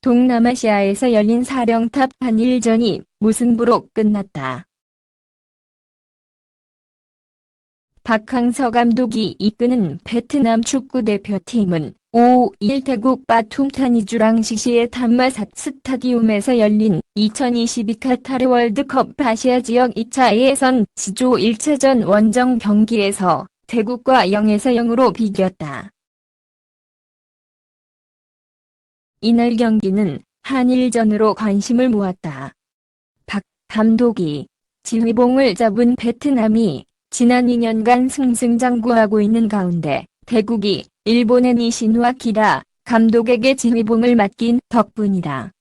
동남아시아에서 열린 사령탑 한일전이 무승부로 끝났다. 박항서 감독이 이끄는 베트남 축구대표팀은 5일 태국 바툼타니주랑시시의 탄마삿 스타디움에서 열린 2022 카타르 월드컵 아시아 지역 2차 예선 C조 1차전 원정 경기에서 태국과 0-0으로 비겼다. 이날 경기는 한일전으로 관심을 모았다. 박 감독이 지휘봉을 잡은 베트남이 지난 2년간 승승장구하고 있는 가운데 태국이 일본의 니시노 키라 감독에게 지휘봉을 맡긴 덕분이다.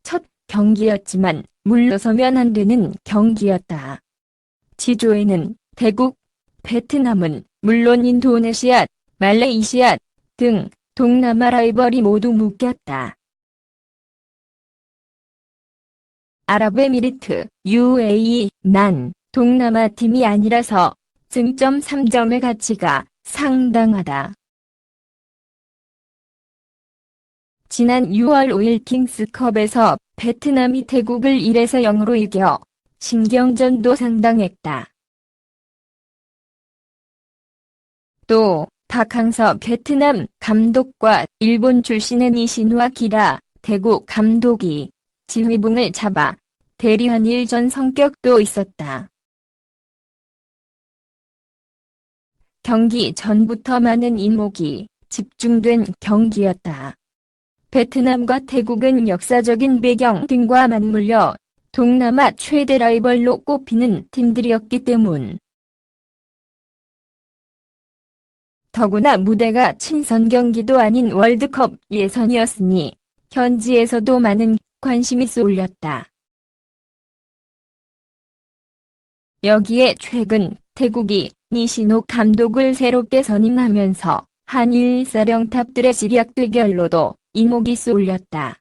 첫 경기였지만 물러서면 안 되는 경기였다. C조에는 태국, 베트남은 물론 인도네시아, 말레이시아 등 동남아 라이벌이 모두 묶였다. 아랍에미리트, UAE,만 동남아 팀이 아니라서 승점 3점의 가치가 상당하다. 지난 6월 5일 킹스컵에서 베트남이 태국을 1-0으로 이겨 신경전도 상당했다. 또 박항서 베트남 감독과 일본 출신의 니시노 키라 태국 감독이 지휘봉을 잡아 대리한일전 성격도 있었다. 경기 전부터 많은 이목이 집중된 경기였다. 베트남과 태국은 역사적인 배경 등과 맞물려 동남아 최대 라이벌로 꼽히는 팀들이었기 때문. 더구나 무대가 친선 경기도 아닌 월드컵 예선이었으니 현지에서도 많은 관심이 쏠렸다. 여기에 최근 태국이 니시노 감독을 새롭게 선임하면서 한일 사령탑들의 지략 대결로도 이목이 쏠렸다.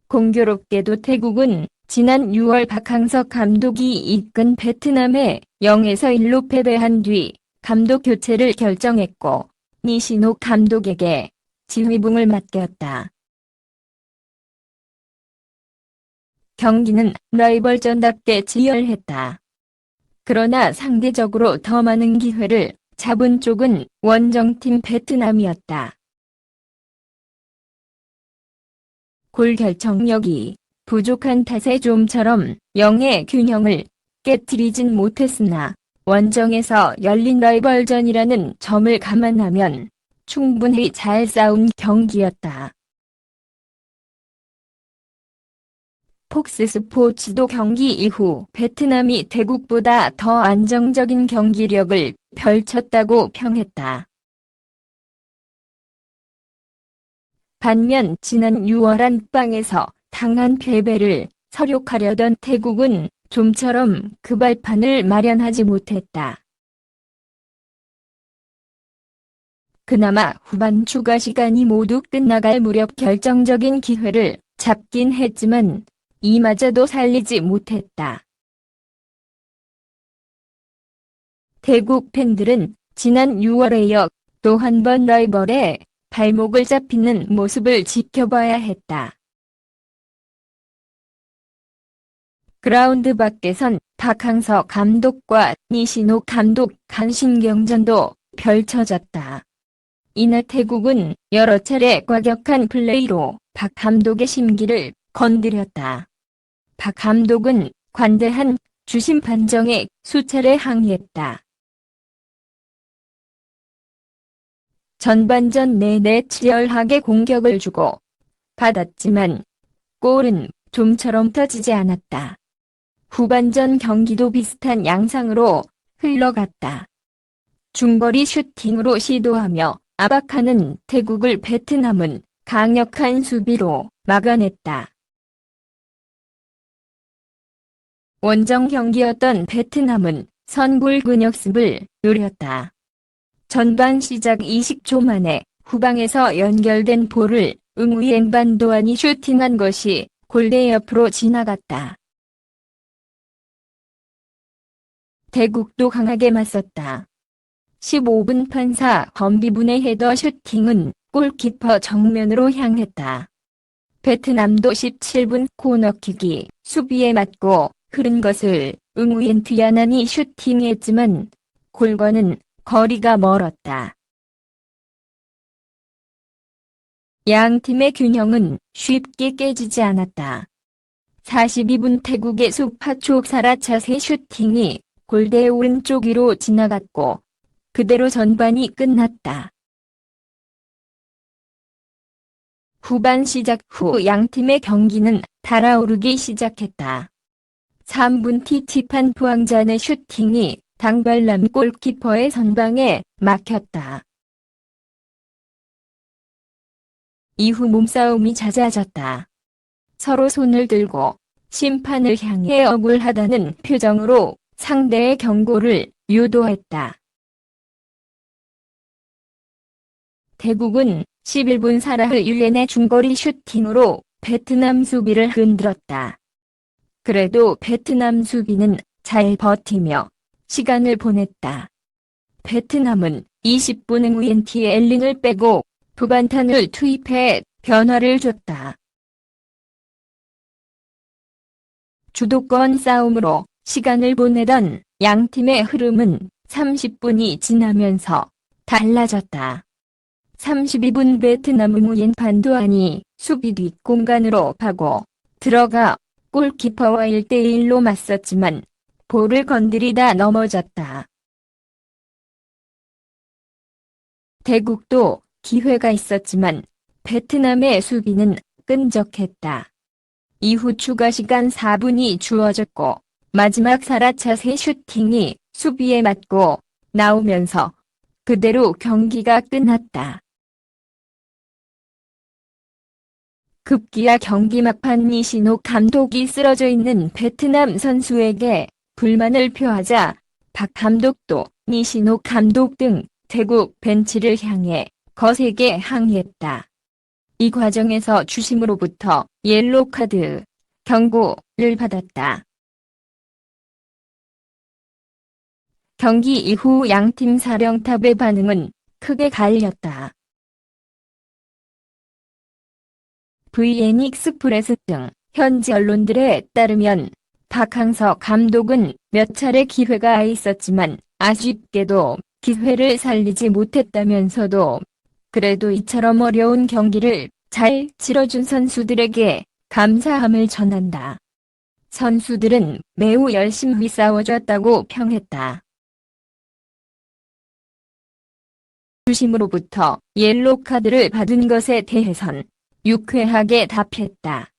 공교롭게도 태국은 지난 6월 박항서 감독이 이끈 베트남에 0-1로 패배한 뒤 감독 교체를 결정했고 니시노 감독에게 지휘봉을 맡겼다. 경기는 라이벌전답게 치열했다. 그러나 상대적으로 더 많은 기회를 잡은 쪽은 원정팀 베트남이었다. 골 결정력이 부족한 탓에 좀처럼 영의 균형을 깨트리진 못했으나 원정에서 열린 라이벌전이라는 점을 감안하면 충분히 잘 싸운 경기였다. 폭스스포츠도 경기 이후 베트남이 태국보다 더 안정적인 경기력을 펼쳤다고 평했다. 반면 지난 6월 안방에서 당한 패배를 설욕하려던 태국은 좀처럼 그 발판을 마련하지 못했다. 그나마 후반 추가 시간이 모두 끝나갈 무렵 결정적인 기회를 잡긴 했지만 이마저도 살리지 못했다. 태국 팬들은 지난 6월에 이어 또 한 번 라이벌의 발목을 잡히는 모습을 지켜봐야 했다. 그라운드 밖에선 박항서 감독과 니시노 감독 간 신경전도 펼쳐졌다. 이날 태국은 여러 차례 과격한 플레이로 박 감독의 심기를 건드렸다. 박 감독은 관대한 주심 판정에 수차례 항의했다. 전반전 내내 치열하게 공격을 주고 받았지만 골은 좀처럼 터지지 않았다. 후반전 경기도 비슷한 양상으로 흘러갔다. 중거리 슈팅으로 시도하며 압박하는 태국을 베트남은 강력한 수비로 막아냈다. 원정 경기였던 베트남은 선골근 역습을 노렸다. 전반 시작 20초 만에 후방에서 연결된 볼을 응우이엔 반도안이 슈팅한 것이 골대 옆으로 지나갔다. 태국도 강하게 맞섰다. 15분 판사 범비분의 헤더 슈팅은 골키퍼 정면으로 향했다. 베트남도 17분 코너킥이 수비에 맞고 흐른 것을 응우옌 티아난이 슈팅했지만 골과는 거리가 멀었다. 양 팀의 균형은 쉽게 깨지지 않았다. 42분 태국의 수파촉 사라차세 슈팅이 골대 오른쪽 위로 지나갔고 그대로 전반이 끝났다. 후반 시작 후 양팀의 경기는 달아오르기 시작했다. 3분 티티판 부항잔의 슈팅이 당발남 골키퍼의 선방에 막혔다. 이후 몸싸움이 잦아졌다. 서로 손을 들고 심판을 향해 억울하다는 표정으로 상대의 경고를 유도했다. 태국은 11분 사라흐 율렌의 중거리 슈팅으로 베트남 수비를 흔들었다. 그래도 베트남 수비는 잘 버티며 시간을 보냈다. 베트남은 20분 응우옌 티엘린을 빼고 두반탄을 투입해 변화를 줬다. 주도권 싸움으로 시간을 보내던 양팀의 흐름은 30분이 지나면서 달라졌다. 32분 베트남 응우옌 판도안이 수비 뒷공간으로 파고 들어가 골키퍼와 1대1로 맞섰지만 볼을 건드리다 넘어졌다. 태국도 기회가 있었지만 베트남의 수비는 끈적했다. 이후 추가 시간 4분이 주어졌고 마지막 사라차세 슈팅이 수비에 맞고 나오면서 그대로 경기가 끝났다. 급기야 경기 막판 니시노 감독이 쓰러져 있는 베트남 선수에게 불만을 표하자 박 감독도 니시노 감독 등 태국 벤치를 향해 거세게 항의했다. 이 과정에서 주심으로부터 옐로 카드 경고를 받았다. 경기 이후 양팀 사령탑의 반응은 크게 갈렸다. VN 익스프레스 등 현지 언론들에 따르면 박항서 감독은 몇 차례 기회가 있었지만 아쉽게도 기회를 살리지 못했다면서도 그래도 이처럼 어려운 경기를 잘 치러준 선수들에게 감사함을 전한다. 선수들은 매우 열심히 싸워줬다고 평했다. 주심으로부터 옐로 카드를 받은 것에 대해선 유쾌하게 답했다.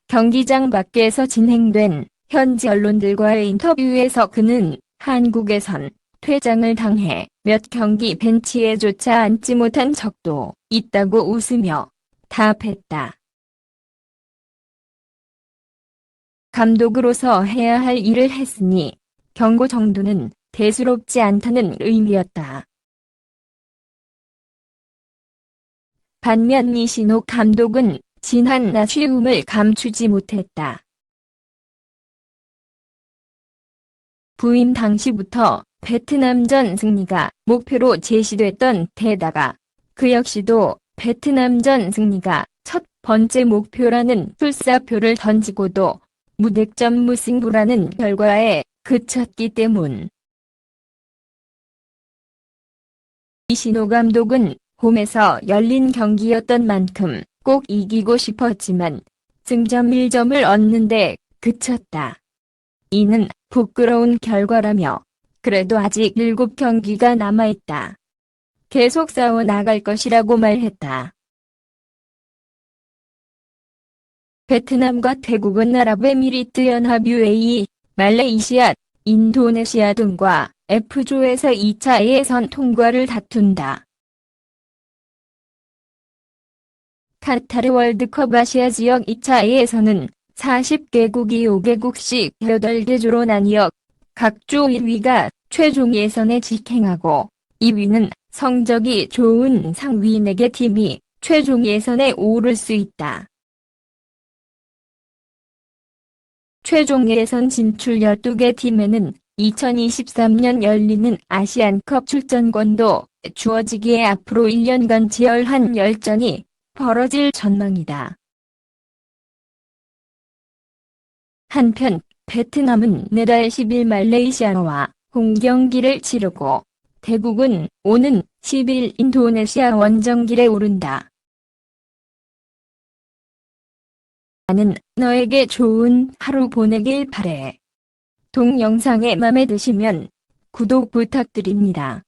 경기장 밖에서 진행된 현지 언론들과의 인터뷰에서 그는 한국에선 퇴장을 당해 몇 경기 벤치에조차 앉지 못한 적도 있다고 웃으며 답했다. 감독으로서 해야 할 일을 했으니 경고 정도는 대수롭지 않다는 의미였다. 반면 니시노 감독은 진한 아쉬움을 감추지 못했다. 부임 당시부터 베트남전 승리가 목표로 제시됐던 데다가 그 역시도 베트남전 승리가 첫 번째 목표라는 출사표를 던지고도 무득점 무승부라는 결과에 그쳤기 때문. 니시노 감독은 홈에서 열린 경기였던 만큼 꼭 이기고 싶었지만 승점 1점을 얻는데 그쳤다. 이는 부끄러운 결과라며 그래도 아직 7경기가 남아있다. 계속 싸워 나갈 것이라고 말했다. 베트남과 태국은 아랍에미리트 연합 UAE, 말레이시아, 인도네시아 등과 F조에서 2차 예선 통과를 다툰다. 카타르 월드컵 아시아 지역 2차 예선은 40개국이 5개국씩 8개 조로 나뉘어 각 조 1위가 최종 예선에 직행하고 2위는 성적이 좋은 상위 4개 팀이 최종 예선에 오를 수 있다. 최종 예선 진출 12개 팀에는 2023년 열리는 아시안컵 출전권도 주어지기에 앞으로 1년간 치열한 열전이 벌어질 전망이다. 한편 베트남은 내달 10일 말레이시아와 홈경기를 치르고 대국은 오는 10일 인도네시아 원정길에 오른다. 나는 너에게 좋은 하루 보내길 바래. 동영상에 맘에 드시면 구독 부탁드립니다.